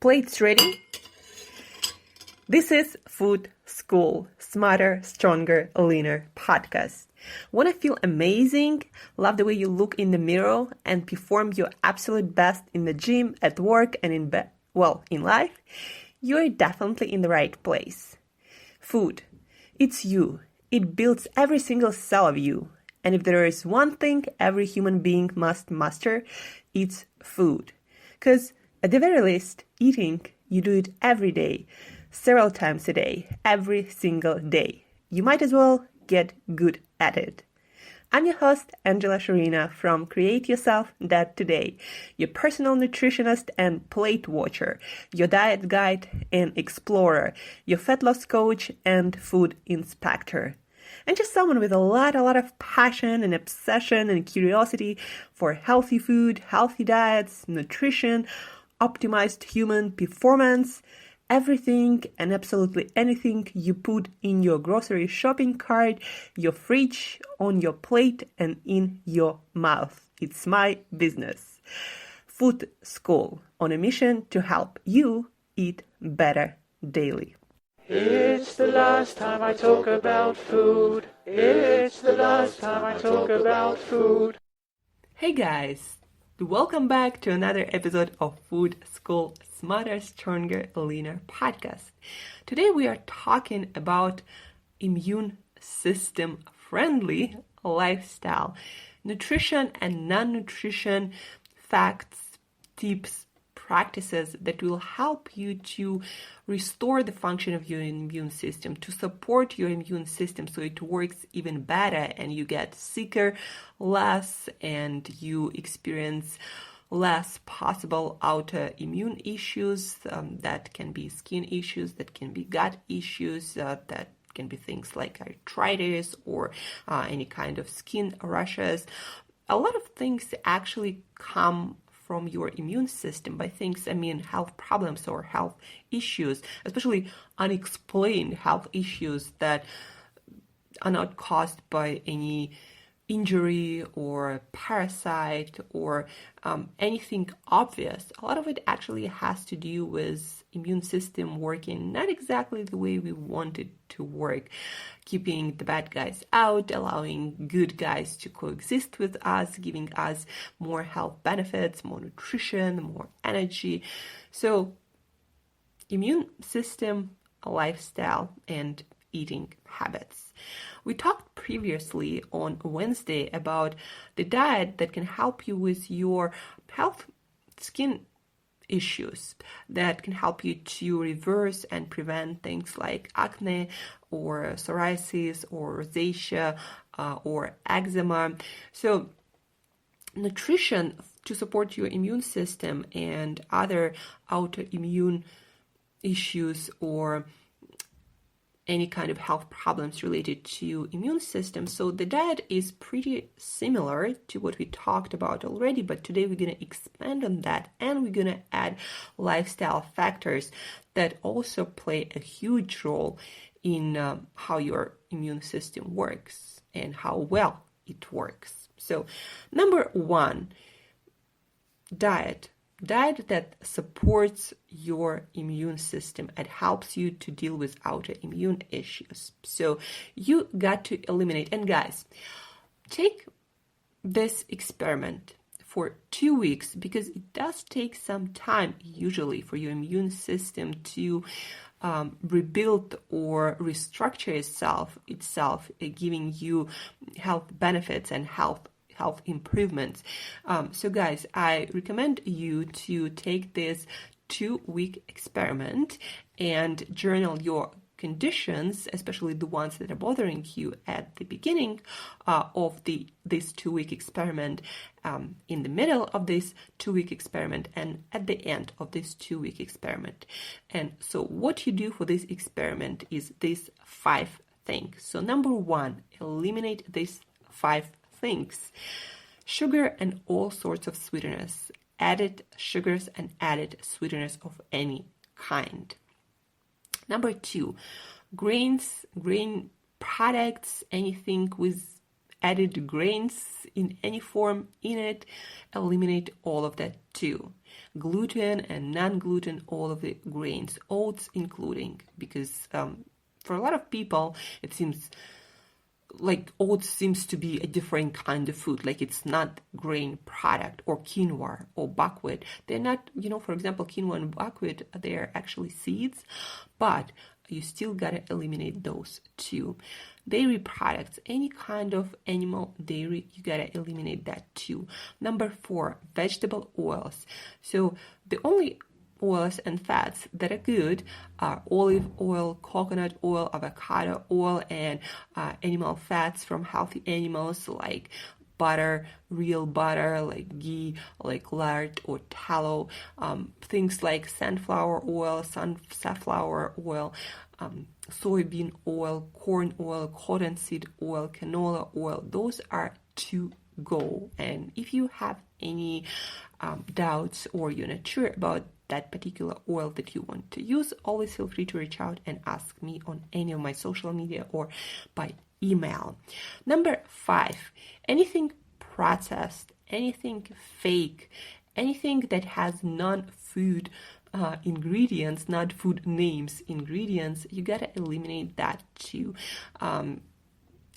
Plates ready? This is Food School, Smarter, Stronger, Leaner podcast. Want to feel amazing, love the way you look in the mirror, and perform your absolute best in the gym, at work, and in life? You're definitely in the right place. Food, it's you. It builds every single cell of you. And if there is one thing every human being must master, it's food. Because at the very least, eating, you do it every day, several times a day, every single day. You might as well get good at it. I'm your host, Shurina from Create Yourself That Today, your personal nutritionist and plate watcher, your diet guide and explorer, your fat loss coach and food inspector. And just someone with a lot of passion and obsession and curiosity for healthy food, healthy diets, nutrition, optimized human performance, everything and absolutely anything you put in your grocery shopping cart, your fridge, on your plate, and in your mouth. It's my business. Food School, on a mission to help you eat better daily. It's the last time I talk about food. It's the last time I talk about food. Hey guys, welcome back to another episode of Food School Smarter, Stronger, Leaner podcast. Today we are talking about immune system friendly lifestyle, nutrition and non-nutrition facts, tips, practices that will help you to restore the function of your immune system, to support your immune system so it works even better and you get sicker less and you experience less possible autoimmune issues that can be skin issues, that can be gut issues, that can be things like arthritis or any kind of skin rashes. A lot of things actually come from your immune system by things, health problems or health issues, especially unexplained health issues that are not caused by any injury or parasite or anything obvious. A lot of it actually has to do with immune system working not exactly the way we want it to work, keeping the bad guys out, allowing good guys to coexist with us, giving us more health benefits, more nutrition, more energy. So immune system, lifestyle, and eating habits. We talked previously on Wednesday about the diet that can help you with your health skin issues, that can help you to reverse and prevent things like acne or psoriasis or rosacea or eczema. So nutrition to support your immune system and other autoimmune issues or any kind of health problems related to immune system. So the diet is pretty similar to what we talked about already, but today we're going to expand on that and we're going to add lifestyle factors that also play a huge role in how your immune system works and how well it works. So number one, diet that supports your immune system and helps you to deal with autoimmune issues. So you got to eliminate, and guys, take this experiment for 2 weeks because it does take some time usually for your immune system to rebuild or restructure itself, giving you health benefits and health improvements. So guys, I recommend you to take this 2-week experiment and journal your conditions, especially the ones that are bothering you at the beginning of this 2-week experiment, in the middle of this 2-week experiment, and at the end of this 2-week experiment. And so what you do for this experiment is these 5 things. So number 1, eliminate these 5 things: sugar and all sorts of sweeteners, added sugars and added sweeteners of any kind. Number 2, grains, grain products, anything with added grains in any form in it, eliminate all of that too. gluten and non-gluten, all of the grains, oats including, because for a lot of people, it seems like oats seems to be a different kind of food, like it's not grain product, or quinoa or buckwheat. They're not, for example, quinoa and buckwheat, they're actually seeds, but you still gotta eliminate those too. Dairy products, any kind of animal dairy, you gotta eliminate that too. Number 4, vegetable oils. So the only oils and fats that are good are olive oil, coconut oil, avocado oil, and animal fats from healthy animals like butter, real butter, like ghee, like lard or tallow, things like sunflower oil, safflower oil, soybean oil, corn oil, cottonseed oil, canola oil. Those are to go. And if you have any doubts or you're not sure about that particular oil that you want to use, always feel free to reach out and ask me on any of my social media or by email. Number 5, anything processed, anything fake, anything that has non-food ingredients, not food names, ingredients, you gotta eliminate that too.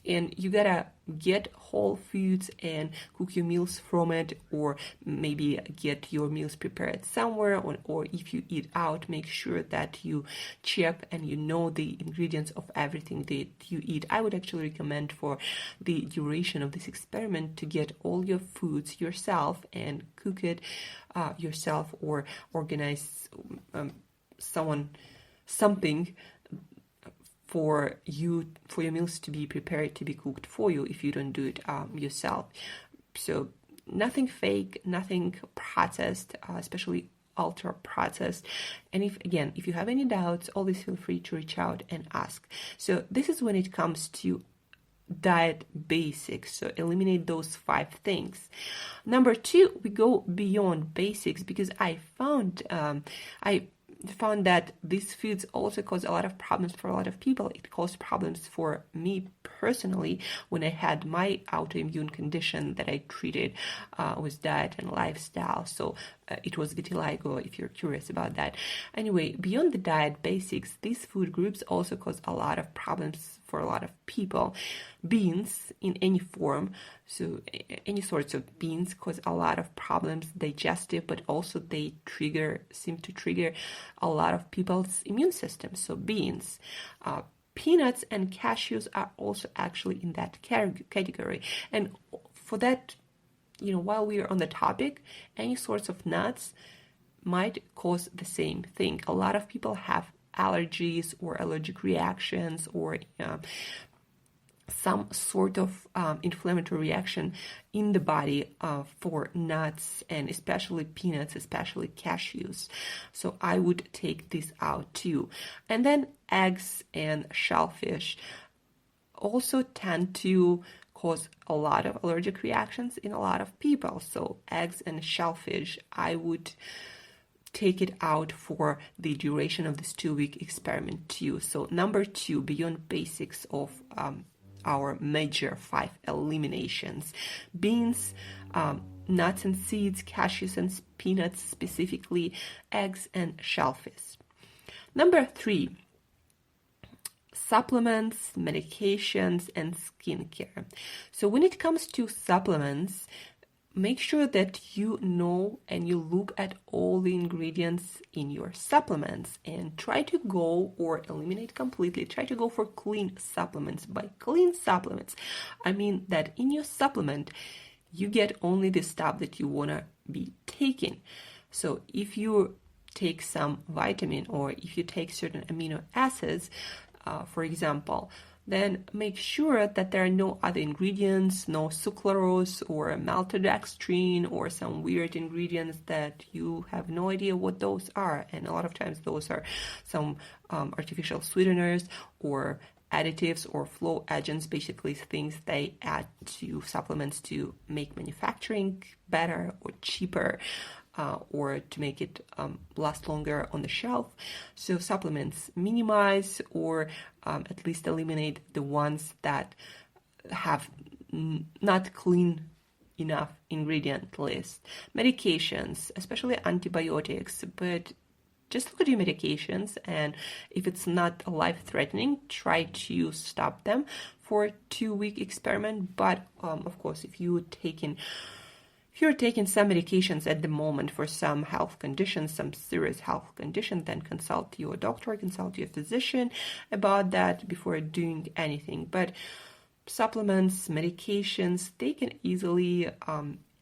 And you gotta get whole foods and cook your meals from it, or maybe get your meals prepared somewhere, or if you eat out, make sure that you check and you know the ingredients of everything that you eat. I would actually recommend for the duration of this experiment to get all your foods yourself and cook it yourself, or organize something for your meals to be prepared, to be cooked for you if you don't do it yourself. So nothing fake, nothing processed, especially ultra processed. And if you have any doubts, always feel free to reach out and ask. So this is when it comes to diet basics. So eliminate those 5 things. Number 2, we go beyond basics, because I found that these foods also cause a lot of problems for a lot of people. It caused problems for me personally when I had my autoimmune condition that I treated with diet and lifestyle. So it was vitiligo, if you're curious about that. Anyway, beyond the diet basics, these food groups also cause a lot of problems for a lot of people. Beans in any form, so any sorts of beans, cause a lot of problems digestive, but also they seem to trigger a lot of people's immune system. So beans, peanuts and cashews are also actually in that category. And for that, while we are on the topic, any sorts of nuts might cause the same thing. A lot of people have allergies or allergic reactions, or some sort of inflammatory reaction in the body for nuts, and especially peanuts, especially cashews. So I would take this out too. And then eggs and shellfish also tend to cause a lot of allergic reactions in a lot of people. So eggs and shellfish, I would take it out for the duration of this 2-week experiment too. So number 2, beyond basics of our major 5 eliminations: beans, nuts and seeds, cashews and peanuts, specifically eggs and shellfish. Number 3, supplements, medications, and skincare. So when it comes to supplements, make sure that you know and you look at all the ingredients in your supplements, and try to go, or eliminate completely, try to go for clean supplements. By clean supplements, I mean that in your supplement, you get only the stuff that you want to be taking. So if you take some vitamin, or if you take certain amino acids, for example, then make sure that there are no other ingredients, no sucralose or maltodextrin or some weird ingredients that you have no idea what those are. And a lot of times those are some artificial sweeteners or additives or flow agents, basically things they add to supplements to make manufacturing better or cheaper, or to make it last longer on the shelf. So supplements, minimize or at least eliminate the ones that have not clean enough ingredient list. Medications, especially antibiotics, but just look at your medications, and if it's not life-threatening, try to stop them for a 2-week experiment. But of course, if you're taking some medications at the moment for some health conditions, some serious health conditions, then consult your doctor, consult your physician about that before doing anything. But supplements, medications, they can easily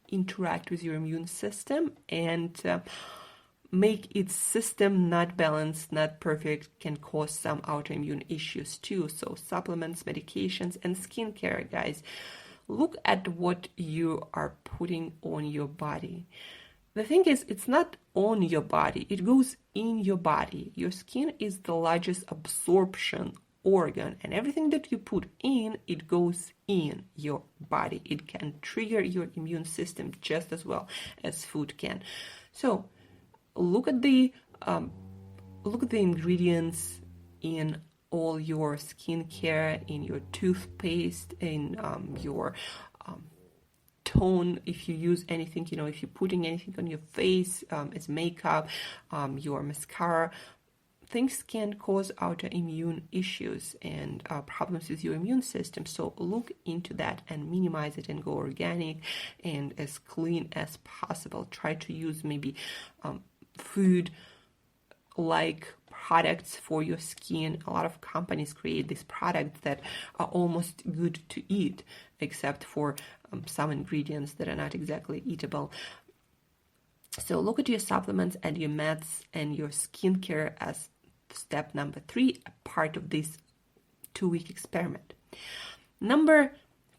interact with your immune system and make its system not balanced, not perfect, can cause some autoimmune issues too. So supplements, medications, and skincare, guys. Look at what you are putting on your body. The thing is, it's not on your body, it goes in your body. Your skin is the largest absorption organ, and everything that you put in, it goes in your body. It can trigger your immune system just as well as food can. So look at the ingredients in all your skincare, in your toothpaste, in your tone, if you use anything, if you're putting anything on your face as makeup, your mascara. Things can cause autoimmune issues and problems with your immune system. So look into that and minimize it and go organic and as clean as possible. Try to use maybe food-like products for your skin. A lot of companies create these products that are almost good to eat, except for some ingredients that are not exactly eatable. So look at your supplements and your meds and your skincare as step number 3, a part of this 2-week experiment. Number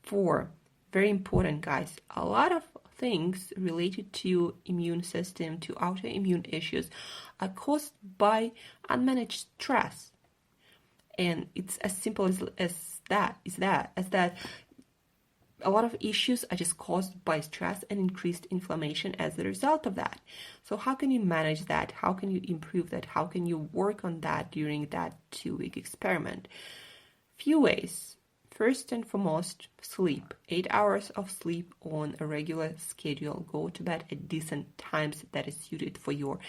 4, very important, guys. A lot of things related to immune system, to autoimmune issues, are caused by unmanaged stress. And it's as simple as that. A lot of issues are just caused by stress and increased inflammation as a result of that. So how can you manage that? How can you improve that? How can you work on that during that 2-week experiment? Few ways. First and foremost, sleep. 8 hours of sleep on a regular schedule. Go to bed at decent times that is suited for your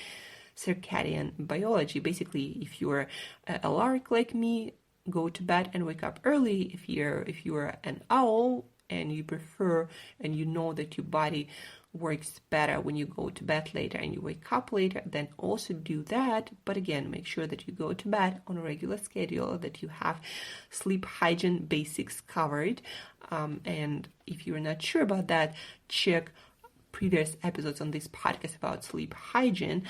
circadian biology. Basically, if you're a lark like me, go to bed and wake up early. If you're an owl, and you prefer and you know that your body works better when you go to bed later and you wake up later, then also do that. But again, make sure that you go to bed on a regular schedule, that you have sleep hygiene basics covered. And if you're not sure about that, check previous episodes on this podcast about sleep hygiene.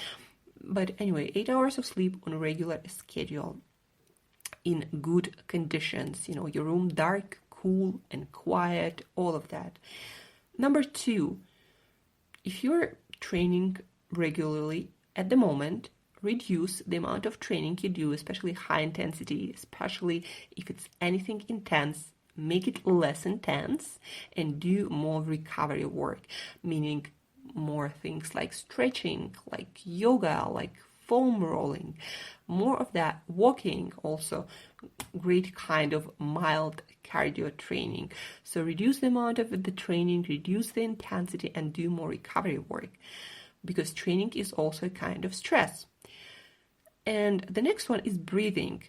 But anyway, 8 hours of sleep on a regular schedule in good conditions, your room dark, cool and quiet, all of that. Number 2, if you're training regularly at the moment, reduce the amount of training you do, especially high intensity, especially if it's anything intense. Make it less intense and do more recovery work, meaning more things like stretching, like yoga, like foam rolling, more of that. Walking also, great kind of mild cardio training. So reduce the amount of the training, reduce the intensity, and do more recovery work, because training is also a kind of stress. And the next one is breathing.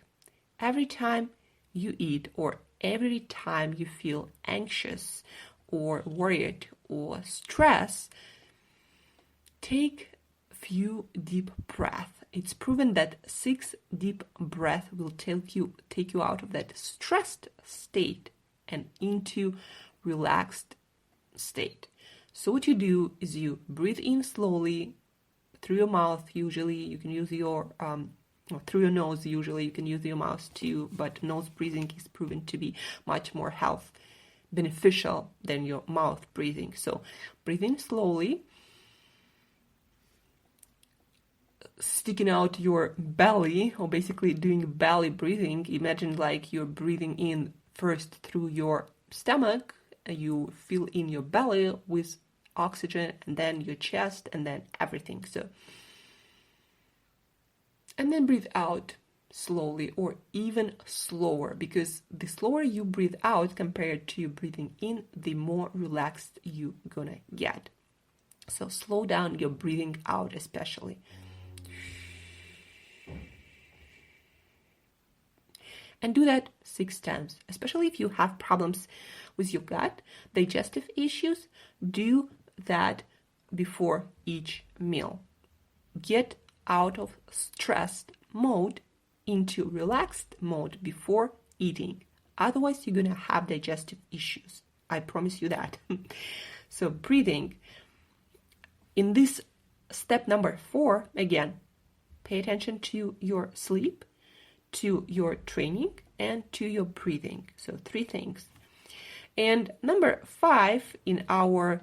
Every time you eat or every time you feel anxious or worried or stressed, take a few deep breaths. It's proven that 6 deep breaths will take you out of that stressed state and into relaxed state. So what you do is you breathe in slowly through your mouth. Usually you can use your through your nose. Usually you can use your mouth too, but nose breathing is proven to be much more health beneficial than your mouth breathing. So breathe in slowly, sticking out your belly, or basically doing belly breathing. Imagine like you're breathing in first through your stomach, you fill in your belly with oxygen, and then your chest, and then everything. So, and then breathe out slowly or even slower, because the slower you breathe out compared to you breathing in, the more relaxed you're gonna get. So slow down your breathing out, especially. And do that 6 times, especially if you have problems with your gut, digestive issues. Do that before each meal. Get out of stressed mode into relaxed mode before eating. Otherwise, you're going to have digestive issues. I promise you that. So breathing. In this step number 4, again, pay attention to your sleep, to your training, and to your breathing. So 3 things. And number 5 in our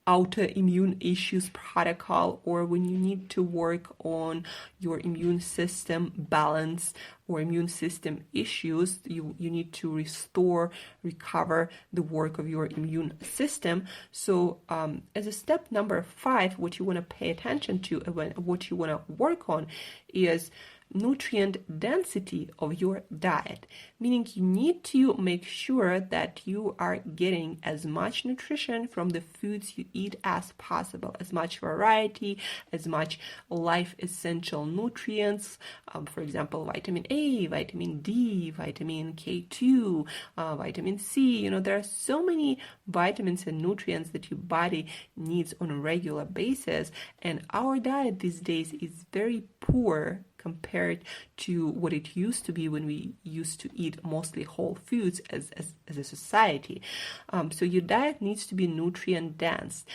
autoimmune issues protocol, or when you need to work on your immune system balance or immune system issues, you need to recover the work of your immune system. So as a step number 5, what you want to pay attention to, what you want to work on is nutrient density of your diet, meaning you need to make sure that you are getting as much nutrition from the foods you eat as possible, as much variety, as much life essential nutrients, for example, vitamin A, vitamin D, vitamin K2, vitamin C. There are so many vitamins and nutrients that your body needs on a regular basis, and our diet these days is very poor compared to what it used to be when we used to eat mostly whole foods as a society. So your diet needs to be nutrient dense,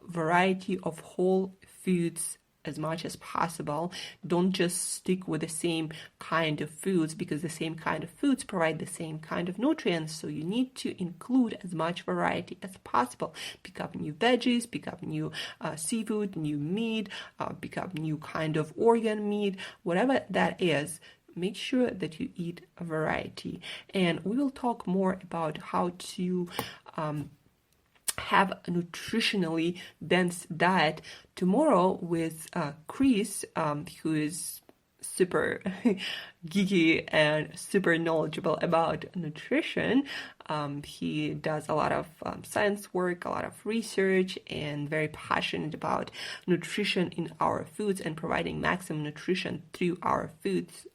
variety of whole foods as much as possible. Don't just stick with the same kind of foods, because the same kind of foods provide the same kind of nutrients. So you need to include as much variety as possible. Pick up new veggies, pick up new seafood, new meat, pick up new kind of organ meat, whatever that is. Make sure that you eat a variety. And we will talk more about how to have a nutritionally dense diet tomorrow with Chris, who is super geeky and super knowledgeable about nutrition. He does a lot of science work, a lot of research, and very passionate about nutrition in our foods and providing maximum nutrition through our foods,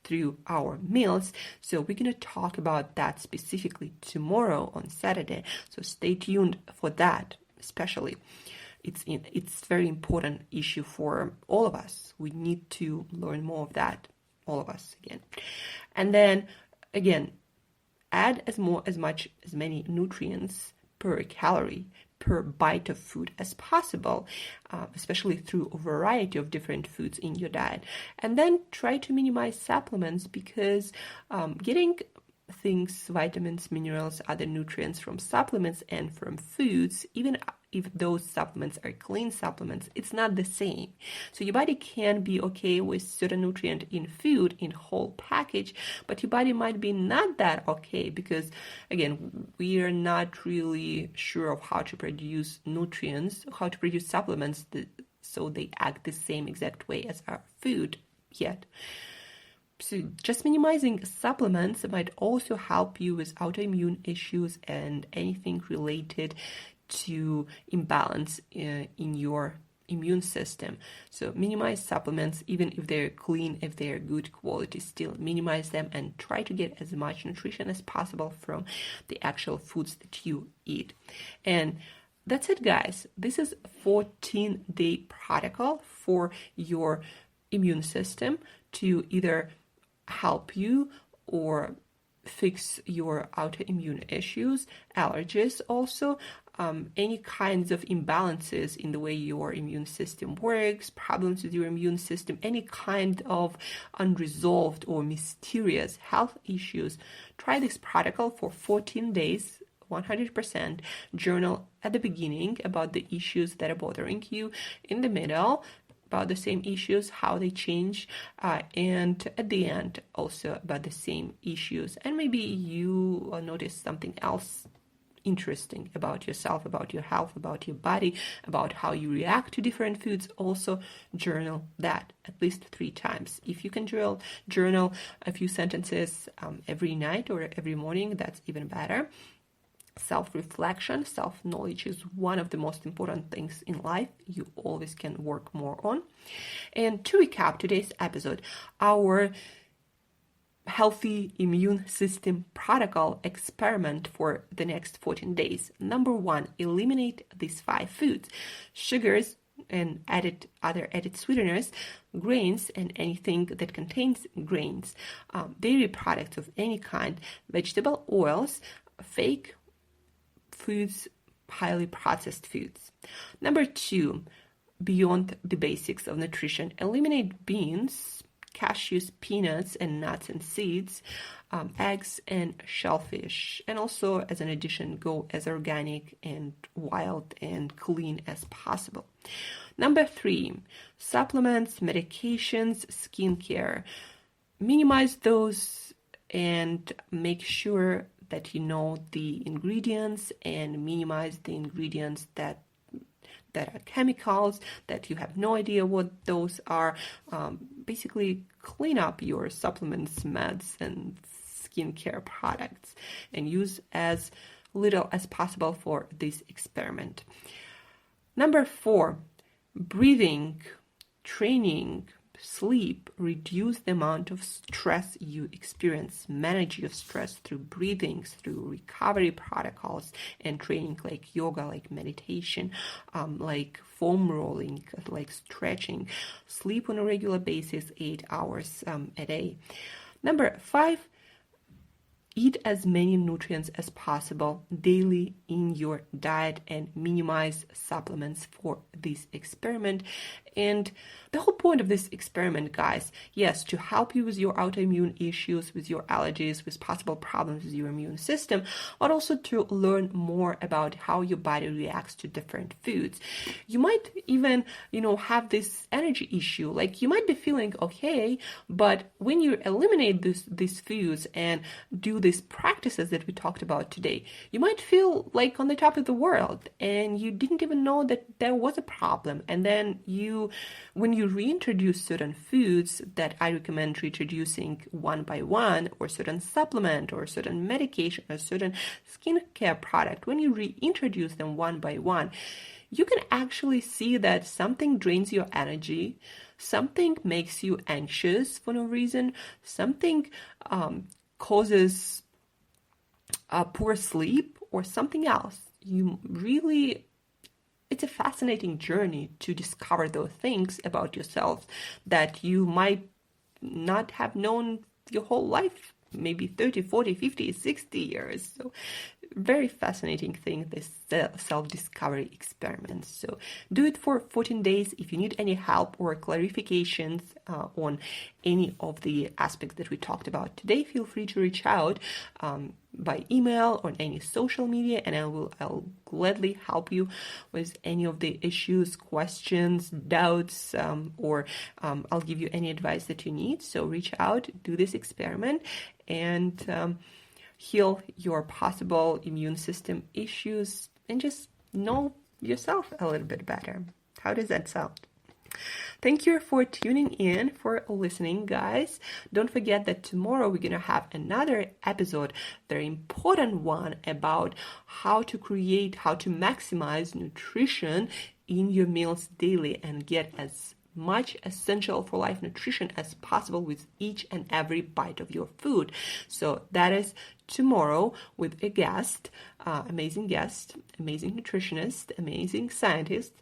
through our meals. So we're going to talk about that specifically tomorrow on Saturday. So stay tuned for that, especially. It's very important issue for all of us. We need to learn more of that, all of us again. And then again, add as many nutrients per calorie, per bite of food as possible, especially through a variety of different foods in your diet. And then try to minimize supplements, because getting things, vitamins, minerals, other nutrients from supplements and from foods, even if those supplements are clean supplements, it's not the same. So your body can be okay with certain nutrient in food, in whole package, but your body might be not that okay, because again, we are not really sure of how to produce nutrients, how to produce supplements so they act the same exact way as our food yet. So just minimizing supplements might also help you with autoimmune issues and anything related to imbalance in your immune system. So minimize supplements, even if they're clean, if they're good quality, still minimize them and try to get as much nutrition as possible from the actual foods that you eat. And that's it, guys. This is a 14-day protocol for your immune system to either help you or fix your autoimmune issues, allergies also, any kinds of imbalances in the way your immune system works, problems with your immune system, any kind of unresolved or mysterious health issues. Try this protocol for 14 days, 100%. Journal at the beginning about the issues that are bothering you, in the middle about the same issues, how they change, and at the end also about the same issues. And maybe you notice something else interesting about yourself, about your health, about your body, about how you react to different foods, also journal that at least 3 times. If you can journal a few sentences every night or every morning, that's even better. Self-reflection, self-knowledge is one of the most important things in life you always can work more on. And to recap today's episode, our healthy immune system protocol experiment for the next 14 days. Number 1, eliminate these 5 foods: sugars and other added sweeteners, grains and anything that contains grains, dairy products of any kind, vegetable oils, fake foods, highly processed foods. Number 2, beyond the basics of nutrition, eliminate beans, cashews, peanuts, and nuts and seeds, eggs and shellfish. And also, as an addition, go as organic and wild and clean as possible. Number 3, supplements, medications, skincare. Minimize those and make sure that you know the ingredients, and minimize the ingredients that are chemicals, that you have no idea what those are. Basically, clean up your supplements, meds, and skincare products, and use as little as possible for this experiment. Number 4, breathing, training, sleep. Reduce the amount of stress you experience. Manage your stress through breathing, through recovery protocols and training like yoga, like meditation, like foam rolling, like stretching. Sleep on a regular basis, 8 hours a day. Number 5, eat as many nutrients as possible daily in your diet and minimize supplements for this experiment. And the whole point of this experiment, guys, yes, to help you with your autoimmune issues, with your allergies, with possible problems with your immune system, but also to learn more about how your body reacts to different foods. You might even, have this energy issue. Like, you might be feeling okay, but when you eliminate these foods and do these practices that we talked about today, you might feel like on the top of the world, and you didn't even know that there was a problem. And then when you reintroduce certain foods that I recommend reintroducing one by one, or certain supplement or certain medication or certain skincare product, when you reintroduce them one by one, you can actually see that something drains your energy, something makes you anxious for no reason, something causes poor sleep, or something else. It's a fascinating journey to discover those things about yourself that you might not have known your whole life, maybe 30, 40, 50, 60 years. So very fascinating thing, this self-discovery experiment. So do it for 14 days. If you need any help or clarifications on any of the aspects that we talked about today, feel free to reach out by email or any social media, and I'll gladly help you with any of the issues, questions, doubts, or I'll give you any advice that you need. So reach out, do this experiment, and heal your possible immune system issues, and just know yourself a little bit better. How does that sound? Thank you for tuning in, for listening, guys. Don't forget that tomorrow we're going to have another episode, very important one, about how to maximize nutrition in your meals daily and get as much essential for life nutrition as possible with each and every bite of your food. So that is tomorrow with a guest, amazing nutritionist, amazing scientist,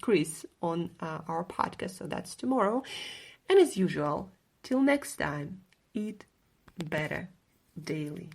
Chris, on our podcast. So that's tomorrow. And as usual, till next time, eat better daily.